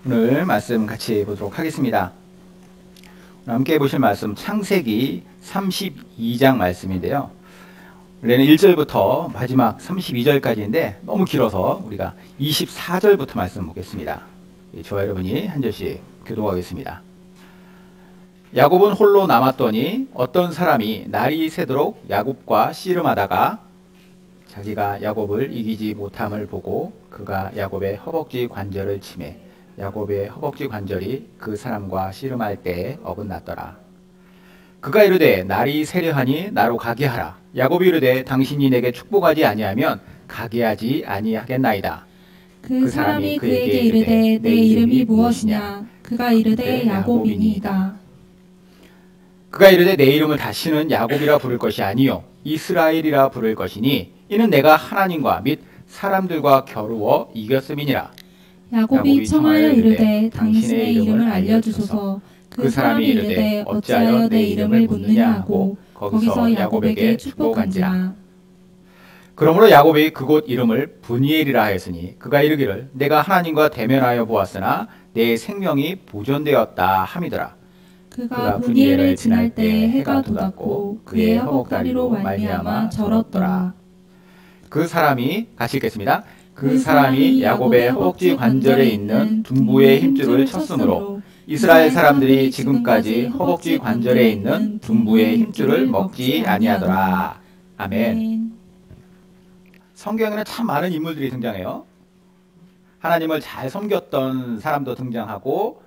오늘 말씀 같이 보도록 하겠습니다. 함께 보실 말씀 창세기 32장 말씀인데요. 원래는 1절부터 마지막 32절까지인데 너무 길어서 우리가 24절부터 말씀 보겠습니다. 저와 여러분이 한 절씩 교독하겠습니다. 야곱은 홀로 남았더니 어떤 사람이 날이 새도록 야곱과 씨름하다가 자기가 야곱을 이기지 못함을 보고 그가 야곱의 허벅지 관절을 치매 야곱의 허벅지 관절이 그 사람과 씨름할 때에 어긋났더라. 그가 이르되 날이 새려하니 나로 가게 하라. 야곱이 이르되 당신이 내게 축복하지 아니하면 가게 하지 아니하겠나이다. 그 사람이 그에게 이르되 내 이름이 무엇이냐? 그가 이르되 야곱이니이다. 그가 이르되 내 이름을 다시는 야곱이라 부를 것이 아니요 이스라엘이라 부를 것이니 이는 내가 하나님과 및 사람들과 겨루어 이겼음이니라. 야곱이 청하여 이르되 당신의 이름을 알려주소서. 그 사람이 이르되 어찌하여 내 이름을 묻느냐 하고 거기서 야곱에게 축복한지라. 그러므로 야곱이 그곳 이름을 브니엘이라 하였으니 그가 이르기를 내가 하나님과 대면하여 보았으나 내 생명이 보존되었다 함이더라. 그가 브니엘을 지날 때 해가 돋았고 그의 허벅다리로 말미암아 절었더라. 그 사람이 같이 읽겠습니다. 그 사람이 야곱의 허벅지 관절에 있는 둔부의 힘줄을 쳤으므로 이스라엘 사람들이 지금까지 허벅지 관절에 있는 둔부의 힘줄을 먹지 아니하더라. 아멘. 성경에는 참 많은 인물들이 등장해요. 하나님을 잘 섬겼던 사람도 등장하고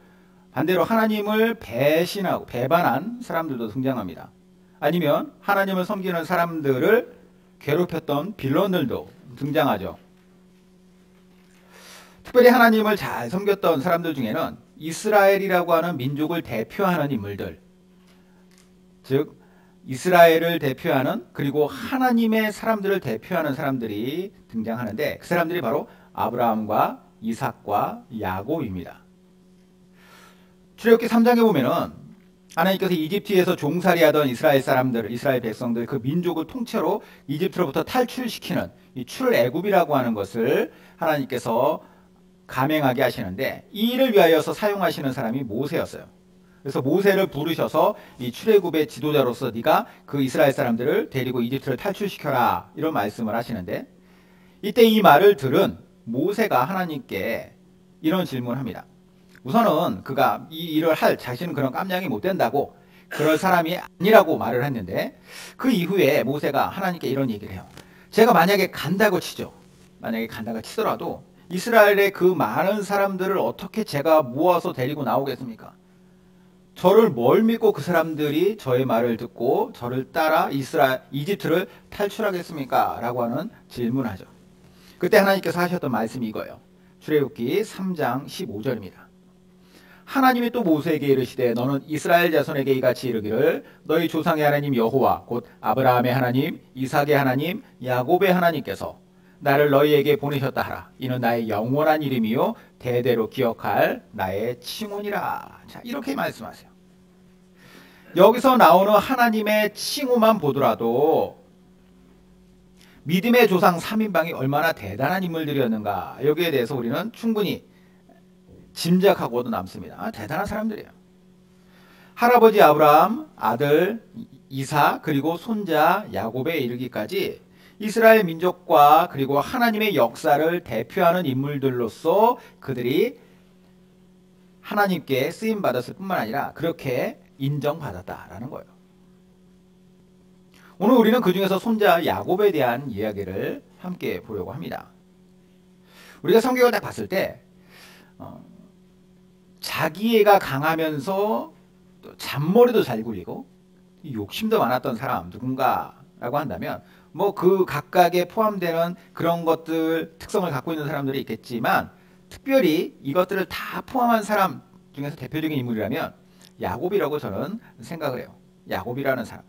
반대로 하나님을 배신하고 배반한 사람들도 등장합니다. 아니면 하나님을 섬기는 사람들을 괴롭혔던 빌런들도 등장하죠. 특별히 하나님을 잘 섬겼던 사람들 중에는 이스라엘이라고 하는 민족을 대표하는 인물들, 즉 이스라엘을 대표하는 그리고 하나님의 사람들을 대표하는 사람들이 등장하는데 그 사람들이 바로 아브라함과 이삭과 야곱입니다. 출애굽기 3장에 보면은 하나님께서 이집트에서 종살이하던 이스라엘 사람들, 이스라엘 백성들 그 민족을 통째로 이집트로부터 탈출시키는 이 출애굽이라고 하는 것을 하나님께서 감행하게 하시는데 이 일을 위하여서 사용하시는 사람이 모세였어요. 그래서 모세를 부르셔서 이 출애굽의 지도자로서 네가 그 이스라엘 사람들을 데리고 이집트를 탈출시켜라 이런 말씀을 하시는데 이때 이 말을 들은 모세가 하나님께 이런 질문을 합니다. 우선은 그가 이 일을 할 자신은 그런 깜냥이 못 된다고 그럴 사람이 아니라고 말을 했는데 그 이후에 모세가 하나님께 이런 얘기를 해요. 제가 만약에 간다고 치죠. 만약에 간다고 치더라도 이스라엘의 그 많은 사람들을 어떻게 제가 모아서 데리고 나오겠습니까? 저를 뭘 믿고 그 사람들이 저의 말을 듣고 저를 따라 이집트를 탈출하겠습니까? 라고 하는 질문을 하죠. 그때 하나님께서 하셨던 말씀이 이거예요. 출애굽기 3장 15절입니다. 하나님이 또 모세에게 이르시되 너는 이스라엘 자손에게 이같이 이르기를 너희 조상의 하나님 여호와 곧 아브라함의 하나님 이삭의 하나님 야곱의 하나님께서 나를 너희에게 보내셨다 하라. 이는 나의 영원한 이름이요 대대로 기억할 나의 칭호니라. 자, 이렇게 말씀하세요. 여기서 나오는 하나님의 칭호만 보더라도 믿음의 조상 3인방이 얼마나 대단한 인물들이었는가 여기에 대해서 우리는 충분히 짐작하고도 남습니다. 대단한 사람들이에요. 할아버지 아브라함, 아들 이삭 그리고 손자 야곱에 이르기까지 이스라엘 민족과 그리고 하나님의 역사를 대표하는 인물들로서 그들이 하나님께 쓰임받았을 뿐만 아니라 그렇게 인정받았다라는 거예요. 오늘 우리는 그 중에서 손자 야곱에 대한 이야기를 함께 보려고 합니다. 우리가 성경을 딱 봤을 때 자기애가 강하면서 또 잔머리도 잘 굴리고 욕심도 많았던 사람 누군가라고 한다면 뭐 그 각각에 포함되는 그런 것들 특성을 갖고 있는 사람들이 있겠지만 특별히 이것들을 다 포함한 사람 중에서 대표적인 인물이라면 야곱이라고 저는 생각을 해요. 야곱이라는 사람.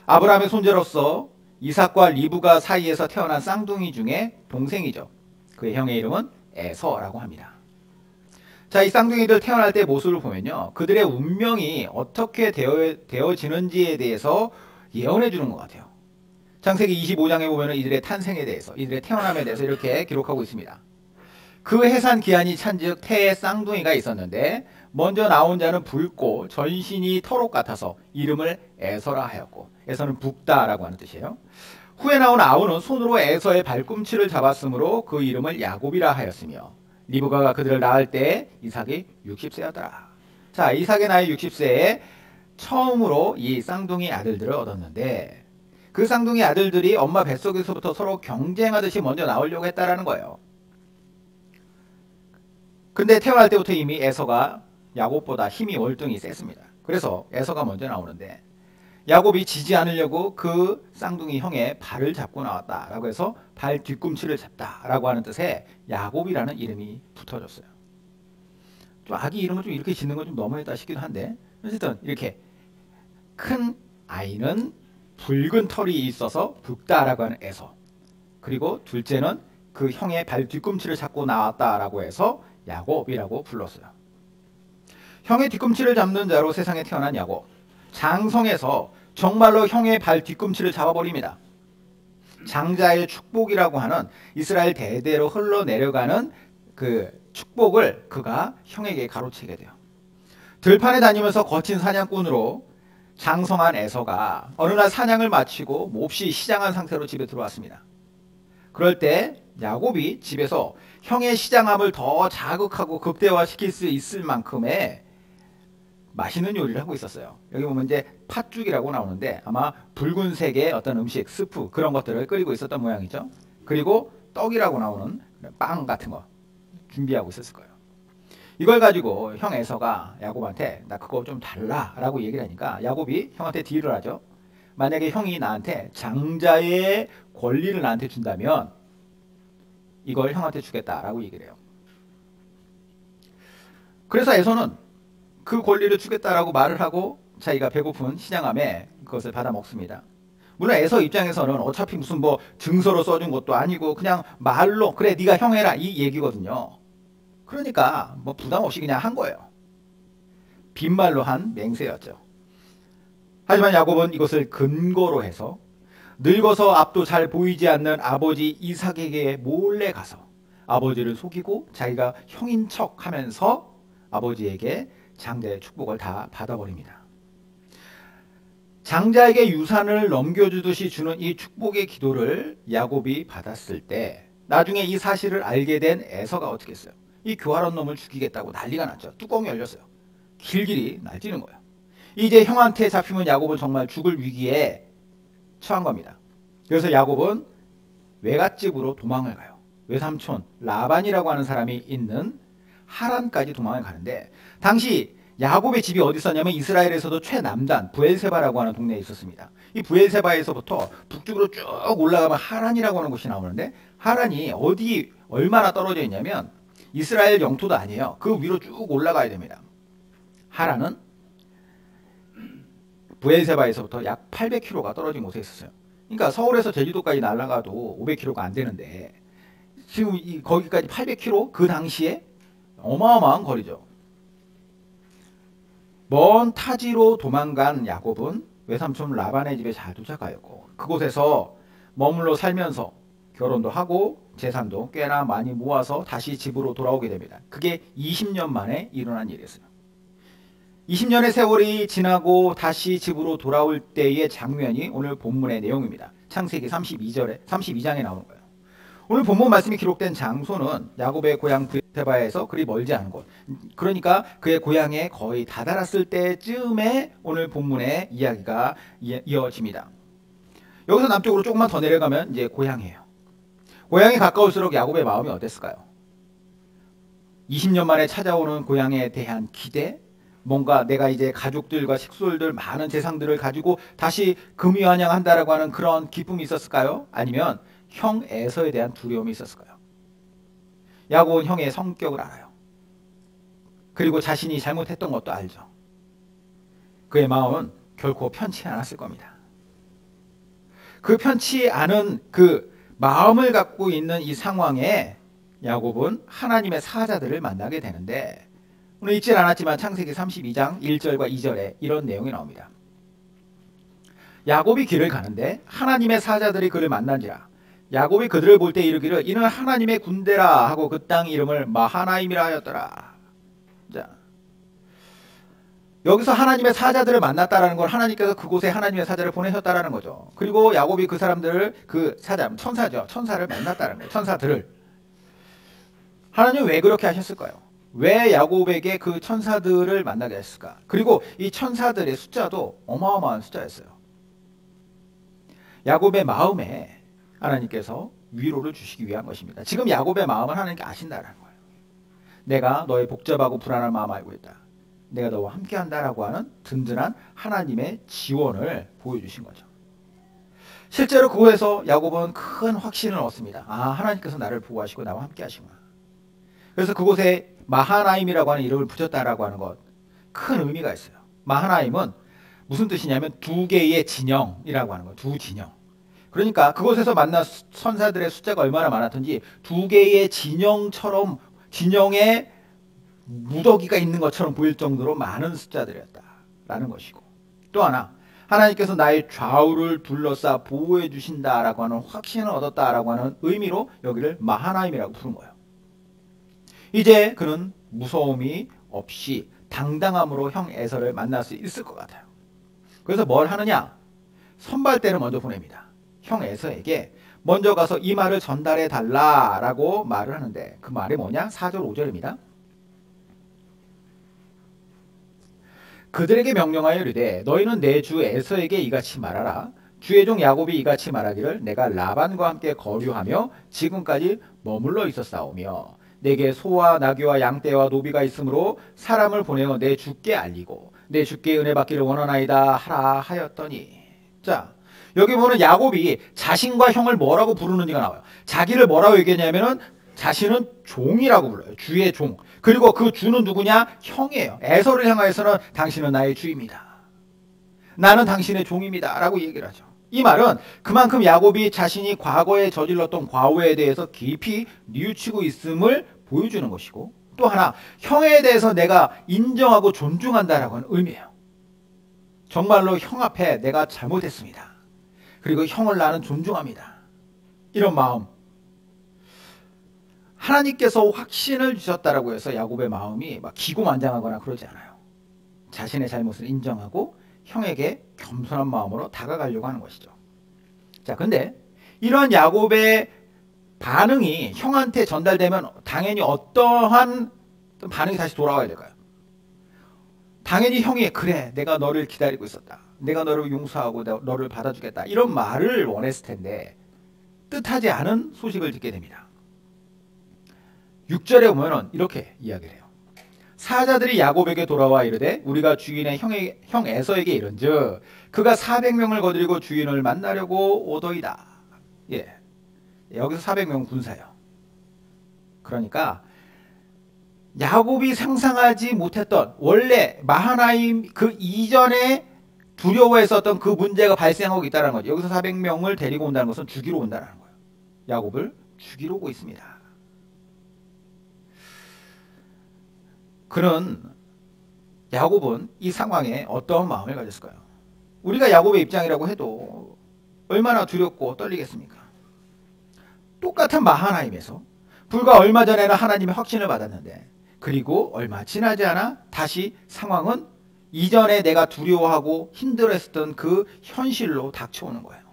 아브라함의 손자로서 이삭과 리브가 사이에서 태어난 쌍둥이 중에 동생이죠. 그의 형의 이름은 에서라고 합니다. 자, 이 쌍둥이들 태어날 때 모습을 보면요. 그들의 운명이 어떻게 되어지는지에 대해서 예언해 주는 것 같아요. 창세기 25장에 보면 이들의 탄생에 대해서, 이들의 태어남에 대해서 이렇게 기록하고 있습니다. 그 해산 기한이 찬즉 태에 쌍둥이가 있었는데 먼저 나온 자는 붉고 전신이 터록 같아서 이름을 에서라 하였고, 에서는 붓다라고 하는 뜻이에요. 후에 나온 아우는 손으로 에서의 발꿈치를 잡았으므로 그 이름을 야곱이라 하였으며, 리브가가 그들을 낳을 때 이삭이 60세였더라. 자, 이삭의 나이 60세에 처음으로 이 쌍둥이 아들들을 얻었는데, 그 쌍둥이 아들들이 엄마 뱃속에서부터 서로 경쟁하듯이 먼저 나오려고 했다라는 거예요. 근데 태어날 때부터 이미 에서가 야곱보다 힘이 월등히 셌습니다. 그래서 에서가 먼저 나오는데, 야곱이 지지 않으려고 그 쌍둥이 형의 발을 잡고 나왔다라고 해서 발 뒤꿈치를 잡다라고 하는 뜻의 야곱이라는 이름이 붙어졌어요. 좀 아기 이름을 좀 이렇게 짓는 건 좀 너무했다 싶기도 한데, 어쨌든 이렇게 큰 아이는 붉은 털이 있어서 붓다라고 하는 에서, 그리고 둘째는 그 형의 발 뒤꿈치를 잡고 나왔다라고 해서 야곱이라고 불렀어요. 형의 뒤꿈치를 잡는 자로 세상에 태어난 야곱, 장성에서 정말로 형의 발 뒤꿈치를 잡아버립니다. 장자의 축복이라고 하는 이스라엘 대대로 흘러내려가는 그 축복을 그가 형에게 가로채게 돼요. 들판에 다니면서 거친 사냥꾼으로 장성한 에서가 어느 날 사냥을 마치고 몹시 시장한 상태로 집에 들어왔습니다. 그럴 때 야곱이 집에서 형의 시장함을 더 자극하고 극대화시킬 수 있을 만큼의 맛있는 요리를 하고 있었어요. 여기 보면 이제 팥죽이라고 나오는데 아마 붉은색의 어떤 음식, 스프 그런 것들을 끓이고 있었던 모양이죠. 그리고 떡이라고 나오는 빵 같은 거 준비하고 있었을 거예요. 이걸 가지고 형 에서가 야곱한테 나 그거 좀 달라 라고 얘기를 하니까 야곱이 형한테 딜을 하죠. 만약에 형이 나한테 장자의 권리를 나한테 준다면 이걸 형한테 주겠다라고 얘기를 해요. 그래서 에서는 그 권리를 주겠다라고 말을 하고 자기가 배고픈 시장함에 그것을 받아 먹습니다. 물론 에서 입장에서는 어차피 무슨 뭐 증서로 써준 것도 아니고 그냥 말로 그래 네가 형 해라 이 얘기거든요. 그러니까 뭐 부담 없이 그냥 한 거예요. 빈말로 한 맹세였죠. 하지만 야곱은 이것을 근거로 해서 늙어서 앞도 잘 보이지 않는 아버지 이삭에게 몰래 가서 아버지를 속이고 자기가 형인 척 하면서 아버지에게 장자의 축복을 다 받아버립니다. 장자에게 유산을 넘겨주듯이 주는 이 축복의 기도를 야곱이 받았을 때 나중에 이 사실을 알게 된 에서가 어떻게 했어요? 이 교활한 놈을 죽이겠다고 난리가 났죠. 뚜껑이 열렸어요. 길길이 날뛰는 거예요. 이제 형한테 잡히면 야곱은 정말 죽을 위기에 처한 겁니다. 그래서 야곱은 외갓집으로 도망을 가요. 외삼촌 라반이라고 하는 사람이 있는 하란까지 도망을 가는데, 당시 야곱의 집이 어디 있었냐면 이스라엘에서도 최남단 브엘세바라고 하는 동네에 있었습니다. 이 브엘세바에서부터 북쪽으로 쭉 올라가면 하란이라고 하는 곳이 나오는데, 하란이 어디 얼마나 떨어져 있냐면 이스라엘 영토도 아니에요. 그 위로 쭉 올라가야 됩니다. 하란은 브엘세바에서부터 약 800km가 떨어진 곳에 있었어요. 그러니까 서울에서 제주도까지 날아가도 500km가 안 되는데 지금 거기까지 800km? 그 당시에 어마어마한 거리죠. 먼 타지로 도망간 야곱은 외삼촌 라반의 집에 잘 도착하였고 그곳에서 머물러 살면서 결혼도 하고 재산도 꽤나 많이 모아서 다시 집으로 돌아오게 됩니다. 그게 20년 만에 일어난 일이었어요. 20년의 세월이 지나고 다시 집으로 돌아올 때의 장면이 오늘 본문의 내용입니다. 창세기 32장에 나오는 거예요. 오늘 본문 말씀이 기록된 장소는 야곱의 고향 브엘세바에서 그리 멀지 않은 곳. 그러니까 그의 고향에 거의 다다랐을 때쯤에 오늘 본문의 이야기가 이어집니다. 여기서 남쪽으로 조금만 더 내려가면 이제 고향이에요. 고향이 가까울수록 야곱의 마음이 어땠을까요? 20년 만에 찾아오는 고향에 대한 기대, 뭔가 내가 이제 가족들과 식솔들 많은 재산들을 가지고 다시 금유한양한다라고 하는 그런 기쁨이 있었을까요? 아니면 형 에서에 대한 두려움이 있었을까요? 야곱은 형의 성격을 알아요. 그리고 자신이 잘못했던 것도 알죠. 그의 마음은 결코 편치 않았을 겁니다. 그 편치 않은 그 마음을 갖고 있는 이 상황에 야곱은 하나님의 사자들을 만나게 되는데, 오늘 읽질 않았지만 창세기 32장 1절과 2절에 이런 내용이 나옵니다. 야곱이 길을 가는데 하나님의 사자들이 그를 만난지라 야곱이 그들을 볼 때 이르기를 이는 하나님의 군대라 하고 그 땅 이름을 마하나임이라 하였더라. 자, 여기서 하나님의 사자들을 만났다라는 건 하나님께서 그곳에 하나님의 사자를 보내셨다라는 거죠. 그리고 야곱이 그 사람들을 그 사자, 천사죠. 천사를 만났다는 거예요. 천사들을. 하나님은 왜 그렇게 하셨을까요? 왜 야곱에게 그 천사들을 만나게 했을까? 그리고 이 천사들의 숫자도 어마어마한 숫자였어요. 야곱의 마음에 하나님께서 위로를 주시기 위한 것입니다. 지금 야곱의 마음은 하나님께 아신다는 거예요. 내가 너의 복잡하고 불안한 마음 알고 있다. 내가 너와 함께한다라고 하는 든든한 하나님의 지원을 보여주신 거죠. 실제로 그곳에서 야곱은 큰 확신을 얻습니다. 아, 하나님께서 나를 보호하시고 나와 함께하시구나. 그래서 그곳에 마하나임이라고 하는 이름을 붙였다라고 하는 것, 큰 의미가 있어요. 마하나임은 무슨 뜻이냐면 두 개의 진영이라고 하는 거예요. 두 진영. 그러니까 그곳에서 만난 천사들의 숫자가 얼마나 많았던지 두 개의 진영처럼, 진영에 무더기가 있는 것처럼 보일 정도로 많은 숫자들이었다라는 것이고, 또 하나 하나님께서 나의 좌우를 둘러싸 보호해 주신다라고 하는 확신을 얻었다라고 하는 의미로 여기를 마하나임이라고 부른 거예요. 이제 그는 무서움이 없이 당당함으로 형 에서를 만날 수 있을 것 같아요. 그래서 뭘 하느냐? 선발대를 먼저 보냅니다. 형 에서에게 먼저 가서 이 말을 전달해 달라라고 말을 하는데 그 말이 뭐냐? 4절 5절입니다. 그들에게 명령하여 이르되 너희는 내 주 에서에게 이같이 말하라. 주의 종 야곱이 이같이 말하기를 내가 라반과 함께 거류하며 지금까지 머물러 있었사오며 내게 소와 나귀와 양떼와 노비가 있으므로 사람을 보내어 내 주께 알리고 내 주께 은혜 받기를 원하나이다 하라 하였더니, 자, 여기 보면 야곱이 자신과 형을 뭐라고 부르는지가 나와요. 자기를 뭐라고 얘기했냐면은 자신은 종이라고 불러요. 주의 종. 그리고 그 주는 누구냐? 형이에요. 에서를 향하여서는 당신은 나의 주입니다. 나는 당신의 종입니다. 라고 얘기를 하죠. 이 말은 그만큼 야곱이 자신이 과거에 저질렀던 과오에 대해서 깊이 뉘우치고 있음을 보여주는 것이고, 또 하나 형에 대해서 내가 인정하고 존중한다라고 하는 의미예요. 정말로 형 앞에 내가 잘못했습니다. 그리고 형을 나는 존중합니다. 이런 마음. 하나님께서 확신을 주셨다라고 해서 야곱의 마음이 막 기고만장하거나 그러지 않아요. 자신의 잘못을 인정하고 형에게 겸손한 마음으로 다가가려고 하는 것이죠. 자, 근데 이런 야곱의 반응이 형한테 전달되면 당연히 어떠한 반응이 다시 돌아와야 될까요? 당연히 형이 그래, 내가 너를 기다리고 있었다. 내가 너를 용서하고 너를 받아주겠다. 이런 말을 원했을 텐데 뜻하지 않은 소식을 듣게 됩니다. 6절에 보면 이렇게 이야기를 해요. 사자들이 야곱에게 돌아와 이르되 우리가 주인의 형 에서에게 이른즉 그가 400명을 거느리고 주인을 만나려고 오더이다. 예, 여기서 400명 군사예요. 그러니까 야곱이 상상하지 못했던, 원래 마하나임 그 이전에 두려워했었던 그 문제가 발생하고 있다는 거죠. 여기서 400명을 데리고 온다는 것은 죽이러 온다는 거예요. 야곱을 죽이러 오고 있습니다. 그는, 야곱은 이 상황에 어떠한 마음을 가졌을까요? 우리가 야곱의 입장이라고 해도 얼마나 두렵고 떨리겠습니까? 똑같은 마하나임에서 불과 얼마 전에는 하나님의 확신을 받았는데, 그리고 얼마 지나지 않아 다시 상황은 이전에 내가 두려워하고 힘들어했던 그 현실로 닥쳐오는 거예요.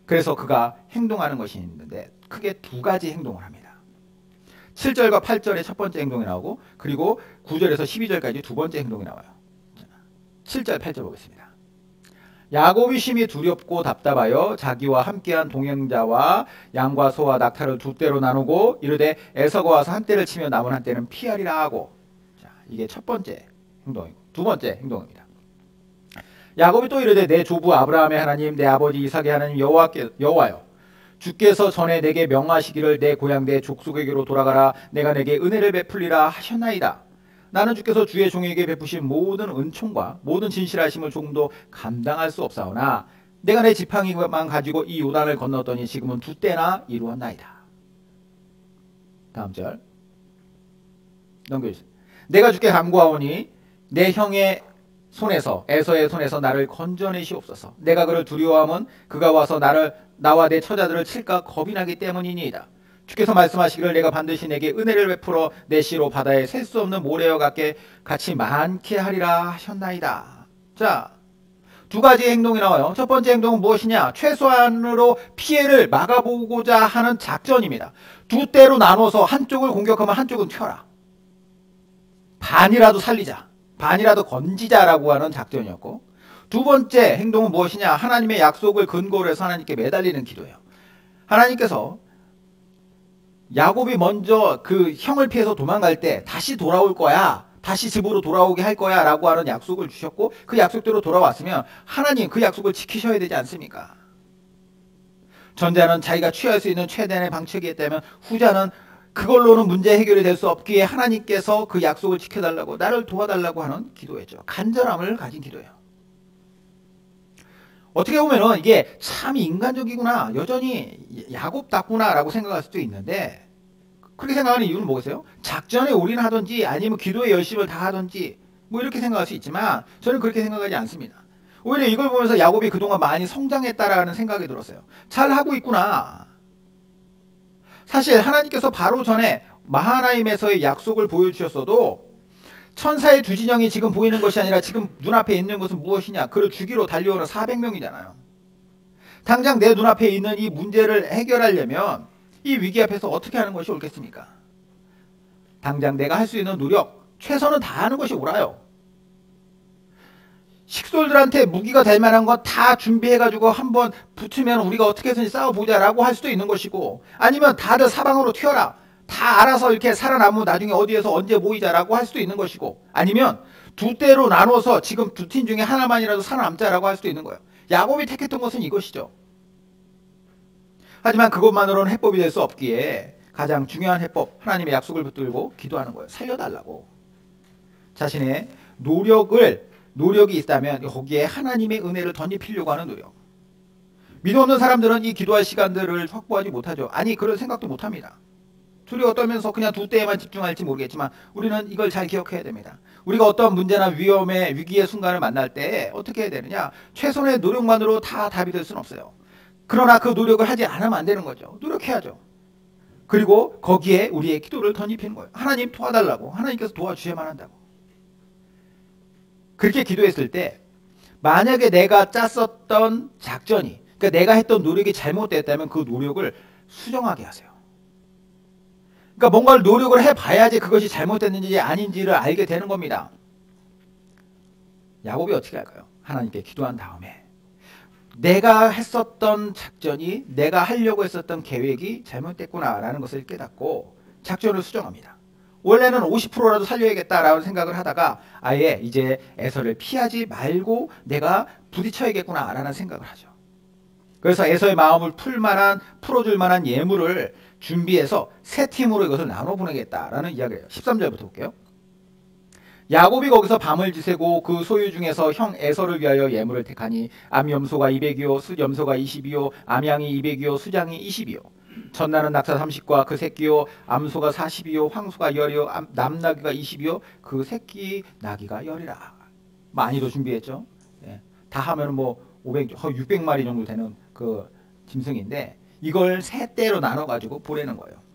그래서 그가 행동하는 것이 있는데 크게 두 가지 행동을 합니다. 7절과 8절에 첫 번째 행동이 나오고, 그리고 9절에서 12절까지 두 번째 행동이 나와요. 7절 8절 보겠습니다. 야곱이 심히 두렵고 답답하여 자기와 함께한 동행자와 양과 소와 낙타를 두 떼로 나누고 이르되 에서가 와서 한 떼를 치며 남은 한 떼는 피하리라 하고, 자, 이게 첫 번째 행동이고, 두 번째 행동입니다. 야곱이 또 이르되 내 조부 아브라함의 하나님 내 아버지 이삭의 하나님 여호와여, 주께서 전에 내게 명하시기를 내 고향 내 족속에게로 돌아가라. 내가 내게 은혜를 베풀리라 하셨나이다. 나는 주께서 주의 종에게 베푸신 모든 은총과 모든 진실하심을 조금도 감당할 수 없사오나 내가 내 지팡이만 가지고 이 요단을 건넜더니 지금은 두 때나 이루었나이다. 다음 절 넘겨주세요. 내가 주께 간구하오니 내 형의 에서의 손에서 나를 건져내시옵소서. 내가 그를 두려워하면 그가 와서 나와 내 처자들을 칠까 겁이 나기 때문이니이다. 주께서 말씀하시기를 내가 반드시 내게 은혜를 베풀어 내 씨로 바다에 셀 수 없는 모래와 같이 많게 하리라 하셨나이다. 자, 두 가지 행동이 나와요. 첫 번째 행동은 무엇이냐? 최소한으로 피해를 막아보고자 하는 작전입니다. 두 때로 나눠서 한쪽을 공격하면 한쪽은 튀어라. 반이라도 살리자. 반이라도 건지자라고 하는 작전이었고, 두 번째 행동은 무엇이냐? 하나님의 약속을 근거로 해서 하나님께 매달리는 기도예요. 하나님께서 야곱이 먼저 그 형을 피해서 도망갈 때 다시 돌아올 거야. 다시 집으로 돌아오게 할 거야 라고 하는 약속을 주셨고, 그 약속대로 돌아왔으면 하나님 그 약속을 지키셔야 되지 않습니까? 전자는 자기가 취할 수 있는 최대한의 방책이었다면 후자는 그걸로는 문제 해결이 될 수 없기에 하나님께서 그 약속을 지켜달라고, 나를 도와달라고 하는 기도였죠. 간절함을 가진 기도예요. 어떻게 보면은 이게 참 인간적이구나, 여전히 야곱답구나 라고 생각할 수도 있는데, 그렇게 생각하는 이유는 뭐겠어요? 작전에 올인하든지 아니면 기도에 열심을 다하든지 뭐 이렇게 생각할 수 있지만, 저는 그렇게 생각하지 않습니다. 오히려 이걸 보면서 야곱이 그동안 많이 성장했다라는 생각이 들었어요. 잘하고 있구나. 사실 하나님께서 바로 전에 마하나임에서의 약속을 보여주셨어도 천사의 두 진영이 지금 보이는 것이 아니라 지금 눈앞에 있는 것은 무엇이냐? 그를 죽이러 달려오는 400명이잖아요. 당장 내 눈앞에 있는 이 문제를 해결하려면 이 위기 앞에서 어떻게 하는 것이 옳겠습니까? 당장 내가 할 수 있는 노력, 최선은 다하는 것이 옳아요. 식솔들한테 무기가 될 만한 거 다 준비해가지고 한번 붙으면 우리가 어떻게 해서든지 싸워보자라고 할 수도 있는 것이고, 아니면 다들 사방으로 튀어라. 다 알아서 이렇게 살아남으면 나중에 어디에서 언제 모이자라고 할 수도 있는 것이고, 아니면 두 때로 나눠서 지금 두 팀 중에 하나만이라도 살아남자라고 할 수도 있는 거예요. 야곱이 택했던 것은 이것이죠. 하지만 그것만으로는 해법이 될 수 없기에 가장 중요한 해법, 하나님의 약속을 붙들고 기도하는 거예요. 살려달라고. 자신의 노력이 있다면 거기에 하나님의 은혜를 덧입히려고 하는 노력. 믿음 없는 사람들은 이 기도할 시간들을 확보하지 못하죠. 아니, 그럴 생각도 못합니다. 두려워 떨면서 그냥 두 때에만 집중할지 모르겠지만 우리는 이걸 잘 기억해야 됩니다. 우리가 어떤 문제나 위기의 순간을 만날 때 어떻게 해야 되느냐? 최선의 노력만으로 다 답이 될 수는 없어요. 그러나 그 노력을 하지 않으면 안 되는 거죠. 노력해야죠. 그리고 거기에 우리의 기도를 덧입히는 거예요. 하나님 도와달라고. 하나님께서 도와주셔야만 한다고. 그렇게 기도했을 때 만약에 내가 짰었던 작전이, 그러니까 내가 했던 노력이 잘못됐다면 그 노력을 수정하게 하세요. 그러니까 뭔가를 노력을 해봐야지 그것이 잘못됐는지 아닌지를 알게 되는 겁니다. 야곱이 어떻게 할까요? 하나님께 기도한 다음에 내가 했었던 작전이, 내가 하려고 했었던 계획이 잘못됐구나라는 것을 깨닫고 작전을 수정합니다. 원래는 50%라도 살려야겠다라는 생각을 하다가 아예 이제 에서를 피하지 말고 부딪혀야겠구나라는 생각을 하죠. 그래서 에서의 마음을 풀어줄 만한 예물을 준비해서 세 팀으로 이것을 나눠 보내겠다라는 이야기예요. 13절부터 볼게요. 야곱이 거기서 밤을 지새고 그 소유 중에서 형 에서를 위하여 예물을 택하니 암염소가 200이요 숫염소가 20이요 암양이 200이요 수장이 20이요 전나는 낙사 30과 그 새끼요 암소가 40이요 황소가 10이요 남나귀가 20이요 그 새끼 나귀가 10이라. 많이도 준비했죠. 예. 다 하면 뭐 600마리 정도 되는 그 짐승인데 이걸 세 때로 나눠 가지고 보내는 거예요.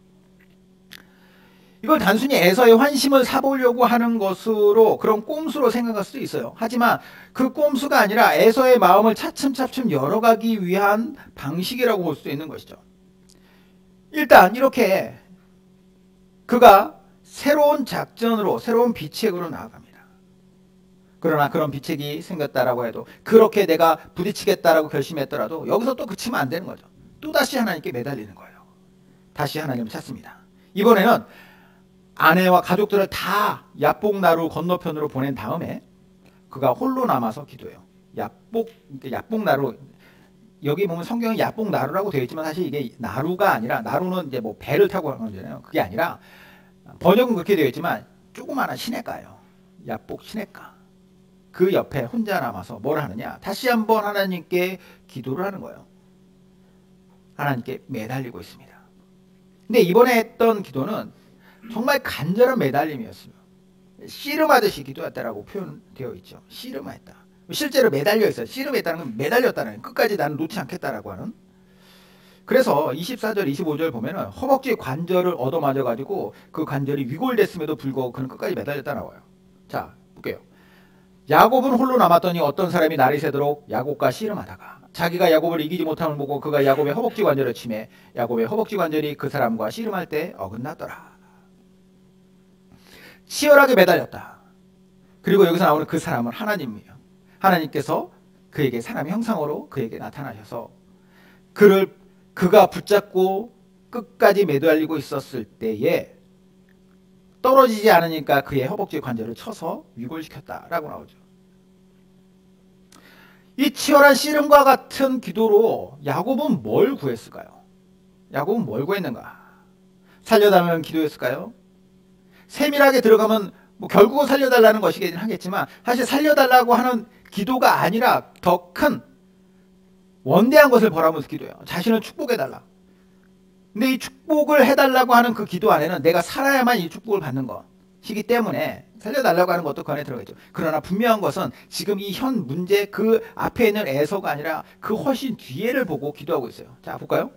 이걸 단순히 에서의 환심을 사보려고 하는 것으로, 그런 꼼수로 생각할 수도 있어요. 하지만 그 꼼수가 아니라 에서의 마음을 차츰차츰 열어가기 위한 방식이라고 볼 수도 있는 것이죠. 일단 이렇게 그가 새로운 작전으로, 새로운 비책으로 나아갑니다. 그러나 그런 비책이 생겼다라고 해도, 그렇게 내가 부딪히겠다라고 결심했더라도 여기서 또 그치면 안 되는 거죠. 또다시 하나님께 매달리는 거예요. 다시 하나님을 찾습니다. 이번에는 아내와 가족들을 다 야복나루 건너편으로 보낸 다음에 그가 홀로 남아서 기도해요. 야복나루, 여기 보면 성경은 야복나루라고 되어 있지만 사실 이게 나루가 아니라, 나루는 이제 뭐 배를 타고 가는 거잖아요. 그게 아니라 번역은 그렇게 되어 있지만 조그마한 시냇가예요. 야복 시냇가. 그 옆에 혼자 남아서 뭘 하느냐? 다시 한번 하나님께 기도를 하는 거예요. 하나님께 매달리고 있습니다. 근데 이번에 했던 기도는 정말 간절한 매달림이었어요. 씨름하듯이 기도했다라고 표현되어 있죠. 씨름했다. 실제로 매달려 있어요. 씨름했다는 건 매달렸다는 거예요. 끝까지 나는 놓지 않겠다라고 하는. 그래서 24절 25절 보면은 허벅지 관절을 얻어맞아 가지고 그 관절이 위골됐음에도 불구하고 그는 끝까지 매달렸다 나와요. 자 볼게요. 야곱은 홀로 남았더니 어떤 사람이 날이 새도록 야곱과 씨름하다가 자기가 야곱을 이기지 못함을 보고 그가 야곱의 허벅지 관절을 치매 야곱의 허벅지 관절이 그 사람과 씨름할 때 어긋났더라. 치열하게 매달렸다. 그리고 여기서 나오는 그 사람은 하나님이에요. 하나님께서 그에게 사람의 형상으로 그에게 나타나셔서 그가 붙잡고 끝까지 매달리고 있었을 때에 떨어지지 않으니까 그의 허벅지 관절을 쳐서 위골시켰다라고 나오죠. 이 치열한 씨름과 같은 기도로 야곱은 뭘 구했을까요? 야곱은 뭘 구했는가? 살려달라는 기도였을까요? 세밀하게 들어가면 뭐 결국은 살려달라는 것이긴 하겠지만 사실 살려달라고 하는 기도가 아니라 더 큰 원대한 것을 바라면서 기도해요. 자신을 축복해달라. 근데 이 축복을 해달라고 하는 그 기도 안에는 내가 살아야만 이 축복을 받는 것이기 때문에 살려달라고 하는 것도 그 안에 들어가겠죠. 그러나 분명한 것은 지금 이 현 문제 그 앞에 있는 에서가 아니라 그 훨씬 뒤에를 보고 기도하고 있어요. 자 볼까요?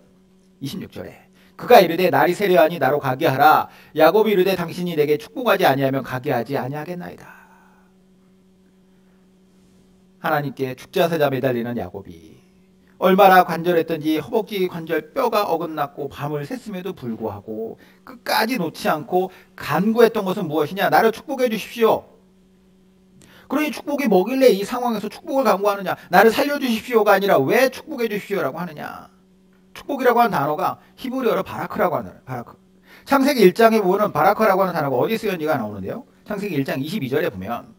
26절에 그가 이르되 날이 세려하니 나로 가게 하라. 야곱이 이르되 당신이 내게 축복하지 아니하면 가게 하지 아니하겠나이다. 하나님께 죽자사자 매달리는 야곱이 얼마나 간절했던지 허벅지 관절 뼈가 어긋났고 밤을 샜음에도 불구하고 끝까지 놓지 않고 간구했던 것은 무엇이냐? 나를 축복해 주십시오. 그러니 축복이 뭐길래 이 상황에서 축복을 간구하느냐? 나를 살려주십시오가 아니라 왜 축복해 주십시오라고 하느냐? 축복이라고 하는 단어가 히브리어로 바라크라고 하는 바라크. 창세기 1장에 보면 바라크라고 하는 단어가 어디 쓰였는지가 나오는데요. 창세기 1장 22절에 보면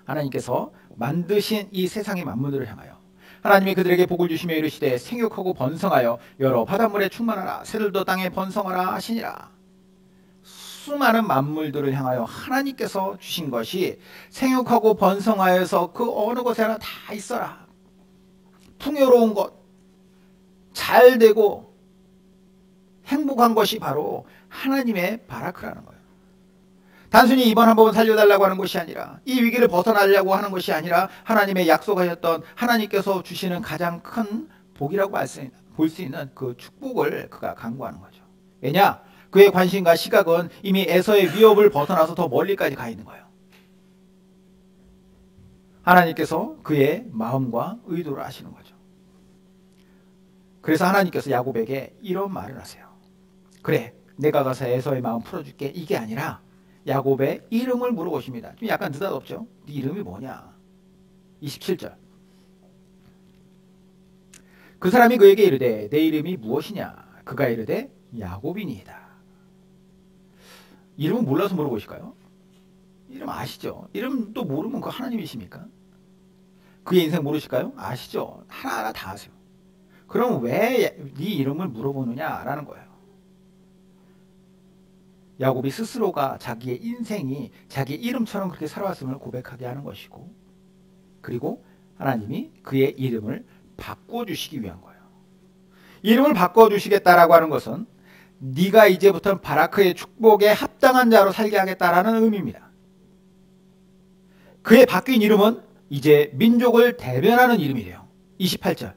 하나님께서 만드신 이 세상의 만물들을 향하여 하나님이 그들에게 복을 주시며 이르시되 생육하고 번성하여 여러 바닷물에 충만하라. 새들도 땅에 번성하라 하시니라. 수많은 만물들을 향하여 하나님께서 주신 것이 생육하고 번성하여서 그 어느 곳에나 다 있어라. 풍요로운 것, 잘 되고 행복한 것이 바로 하나님의 바라크라는 거예요. 단순히 이번 한 번 살려달라고 하는 것이 아니라 이 위기를 벗어나려고 하는 것이 아니라 하나님의 약속하셨던 하나님께서 주시는 가장 큰 복이라고 볼 수 있는 그 축복을 그가 간구하는 거죠. 왜냐? 그의 관심과 시각은 이미 에서의 위협을 벗어나서 더 멀리까지 가 있는 거예요. 하나님께서 그의 마음과 의도를 아시는 거죠. 그래서 하나님께서 야곱에게 이런 말을 하세요. 그래, 내가 가서 에서의 마음 풀어줄게. 이게 아니라 야곱의 이름을 물어보십니다. 좀 약간 느닷없죠? 네 이름이 뭐냐? 27절. 그 사람이 그에게 이르되 내 이름이 무엇이냐? 그가 이르되 야곱이니이다. 이름은 몰라서 물어보실까요? 이름 아시죠? 이름도 모르면 그 하나님이십니까? 그의 인생 모르실까요? 아시죠? 하나하나 다 아세요. 그럼 왜 네 이름을 물어보느냐라는 거예요. 야곱이 스스로가 자기의 인생이 자기 이름처럼 그렇게 살아왔음을 고백하게 하는 것이고 그리고 하나님이 그의 이름을 바꿔주시기 위한 거예요. 이름을 바꿔주시겠다라고 하는 것은 네가 이제부터는 바라크의 축복에 합당한 자로 살게 하겠다라는 의미입니다. 그의 바뀐 이름은 이제 민족을 대변하는 이름이래요. 28절.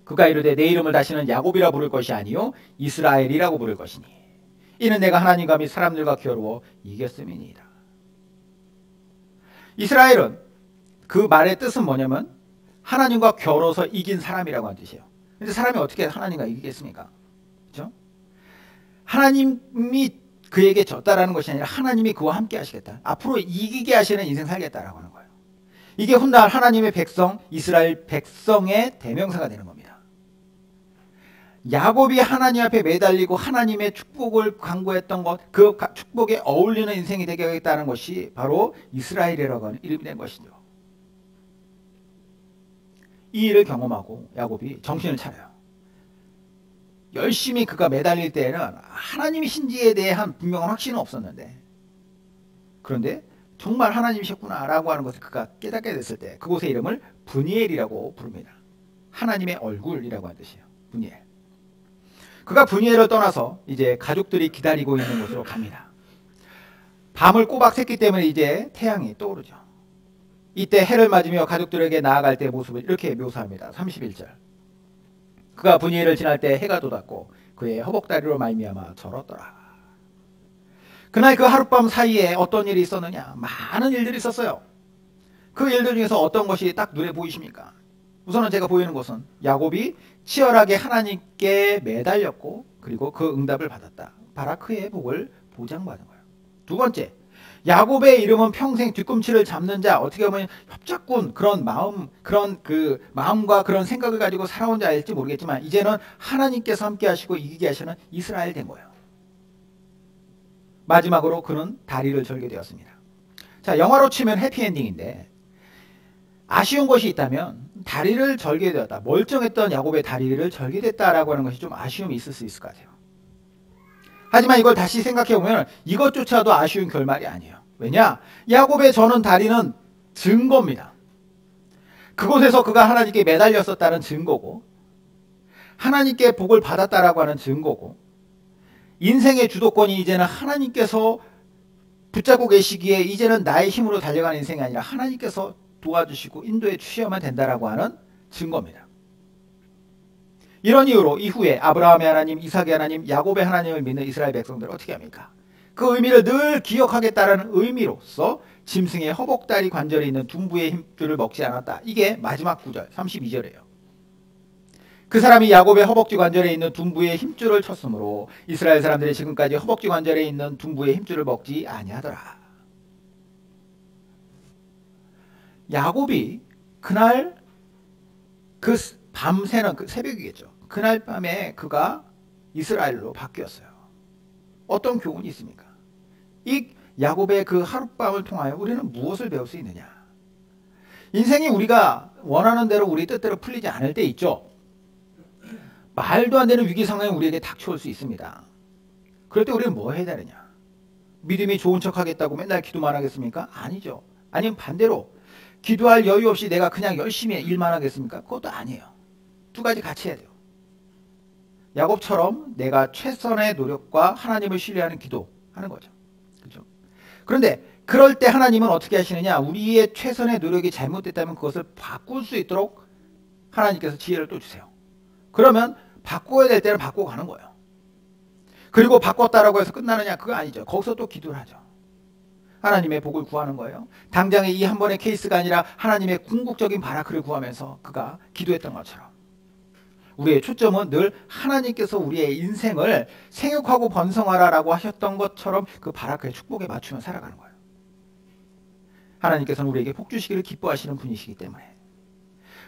그가 이르되 내 이름을 다시는 야곱이라 부를 것이 아니요 이스라엘이라고 부를 것이니 이는 내가 하나님과 및 사람들과 겨루어 이겼음이니이다. 이스라엘은 그 말의 뜻은 뭐냐면 하나님과 겨뤄서 이긴 사람이라고 하는 뜻이에요. 근데 사람이 어떻게 하나님과 이기겠습니까? 그렇죠? 하나님이 그에게 졌다라는 것이 아니라 하나님이 그와 함께 하시겠다. 앞으로 이기게 하시는 인생 살겠다라고 하는 거예요. 이게 훗날 하나님의 백성, 이스라엘 백성의 대명사가 되는 겁니다. 야곱이 하나님 앞에 매달리고 하나님의 축복을 간구했던 것, 그 축복에 어울리는 인생이 되게 하겠다는 것이 바로 이스라엘이라고 하는 이름이 된 것이죠. 이 일을 경험하고 야곱이 정신을 차려요. 열심히 그가 매달릴 때에는 하나님이신지에 대한 분명한 확신은 없었는데 그런데 정말 하나님이셨구나 라고 하는 것을 그가 깨닫게 됐을 때 그곳의 이름을 브니엘이라고 부릅니다. 하나님의 얼굴이라고 하는 뜻이에요. 브니엘. 그가 브니엘을 떠나서 이제 가족들이 기다리고 있는 곳으로 갑니다. 밤을 꼬박 샜기 때문에 이제 태양이 떠오르죠. 이때 해를 맞으며 가족들에게 나아갈 때의 모습을 이렇게 묘사합니다. 31절. 그가 분이엘을 지날 때 해가 돋았고 그의 허벅다리로 말미암아 절었더라. 그날 그 하룻밤 사이에 어떤 일이 있었느냐? 많은 일들이 있었어요. 그 일들 중에서 어떤 것이 딱 눈에 보이십니까? 우선은 제가 보이는 것은 야곱이 치열하게 하나님께 매달렸고 그리고 그 응답을 받았다. 바라크의 복을 보장받은 거예요. 두 번째, 야곱의 이름은 평생 뒤꿈치를 잡는 자, 어떻게 보면 협작꾼, 그런 마음, 그런 그 마음과 그런 생각을 가지고 살아온 자일지 모르겠지만 이제는 하나님께서 함께 하시고 이기게 하시는 이스라엘 된 거예요. 마지막으로 그는 다리를 절게 되었습니다. 자, 영화로 치면 해피엔딩인데 아쉬운 것이 있다면 다리를 절게 되었다. 멀쩡했던 야곱의 다리를 절게 됐다라고 하는 것이 좀 아쉬움이 있을 수 있을 것 같아요. 하지만 이걸 다시 생각해 보면 이것조차도 아쉬운 결말이 아니에요. 왜냐? 야곱의 저는 다리는 증거입니다. 그곳에서 그가 하나님께 매달렸었다는 증거고 하나님께 복을 받았다라고 하는 증거고 인생의 주도권이 이제는 하나님께서 붙잡고 계시기에 이제는 나의 힘으로 달려가는 인생이 아니라 하나님께서 도와주시고 인도해 주셔야만 된다라고 하는 증거입니다. 이런 이유로 이후에 아브라함의 하나님, 이삭의 하나님, 야곱의 하나님을 믿는 이스라엘 백성들은 어떻게 합니까? 그 의미를 늘 기억하겠다라는 의미로서 짐승의 허벅다리 관절에 있는 둔부의 힘줄을 먹지 않았다. 이게 마지막 구절 32절이에요. 그 사람이 야곱의 허벅지 관절에 있는 둔부의 힘줄을 쳤으므로 이스라엘 사람들이 지금까지 허벅지 관절에 있는 둔부의 힘줄을 먹지 아니하더라. 야곱이 그날 그 밤새는 그 새벽이겠죠. 그날 밤에 그가 이스라엘로 바뀌었어요. 어떤 교훈이 있습니까? 이 야곱의 그 하룻밤을 통하여 우리는 무엇을 배울 수 있느냐? 인생이 우리가 원하는 대로 우리 뜻대로 풀리지 않을 때 있죠. 말도 안 되는 위기 상황이 우리에게 닥쳐올 수 있습니다. 그럴 때 우리는 뭐 해야 되느냐? 믿음이 좋은 척 하겠다고 맨날 기도만 하겠습니까? 아니죠. 아니면 반대로 기도할 여유 없이 내가 그냥 열심히 일만 하겠습니까? 그것도 아니에요. 두 가지 같이 해야 돼요. 야곱처럼 내가 최선의 노력과 하나님을 신뢰하는 기도하는 거죠. 그렇죠? 그런데 그럴 때 하나님은 어떻게 하시느냐? 우리의 최선의 노력이 잘못됐다면 그것을 바꿀 수 있도록 하나님께서 지혜를 또 주세요. 그러면 바꿔야 될 때는 바꾸고 가는 거예요. 그리고 바꿨다라고 해서 끝나느냐? 그거 아니죠. 거기서 또 기도를 하죠. 하나님의 복을 구하는 거예요. 당장의 이 한 번의 케이스가 아니라 하나님의 궁극적인 바라크를 구하면서 그가 기도했던 것처럼 우리의 초점은 늘 하나님께서 우리의 인생을 생육하고 번성하라라고 하셨던 것처럼 그 바라크의 축복에 맞추며 살아가는 거예요. 하나님께서는 우리에게 복 주시기를 기뻐하시는 분이시기 때문에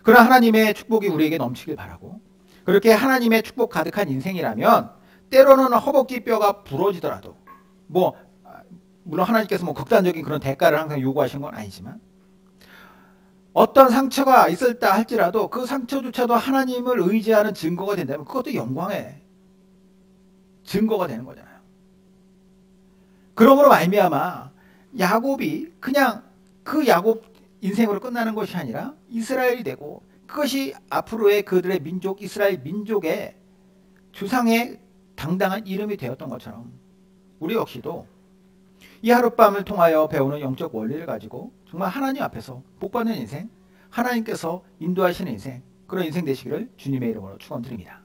그러나 하나님의 축복이 우리에게 넘치길 바라고 그렇게 하나님의 축복 가득한 인생이라면 때로는 허벅지 뼈가 부러지더라도 물론 하나님께서 극단적인 그런 대가를 항상 요구하신 건 아니지만 어떤 상처가 있었다 할지라도 그 상처조차도 하나님을 의지하는 증거가 된다면 그것도 영광의 증거가 되는 거잖아요. 그러므로 말미암아 야곱이 그냥 그 야곱 인생으로 끝나는 것이 아니라 이스라엘이 되고 그것이 앞으로의 그들의 민족 이스라엘 민족의 주상의 당당한 이름이 되었던 것처럼 우리 역시도 이 하룻밤을 통하여 배우는 영적 원리를 가지고 정말 하나님 앞에서 복받는 인생, 하나님께서 인도하시는 인생, 그런 인생 되시기를 주님의 이름으로 축원드립니다.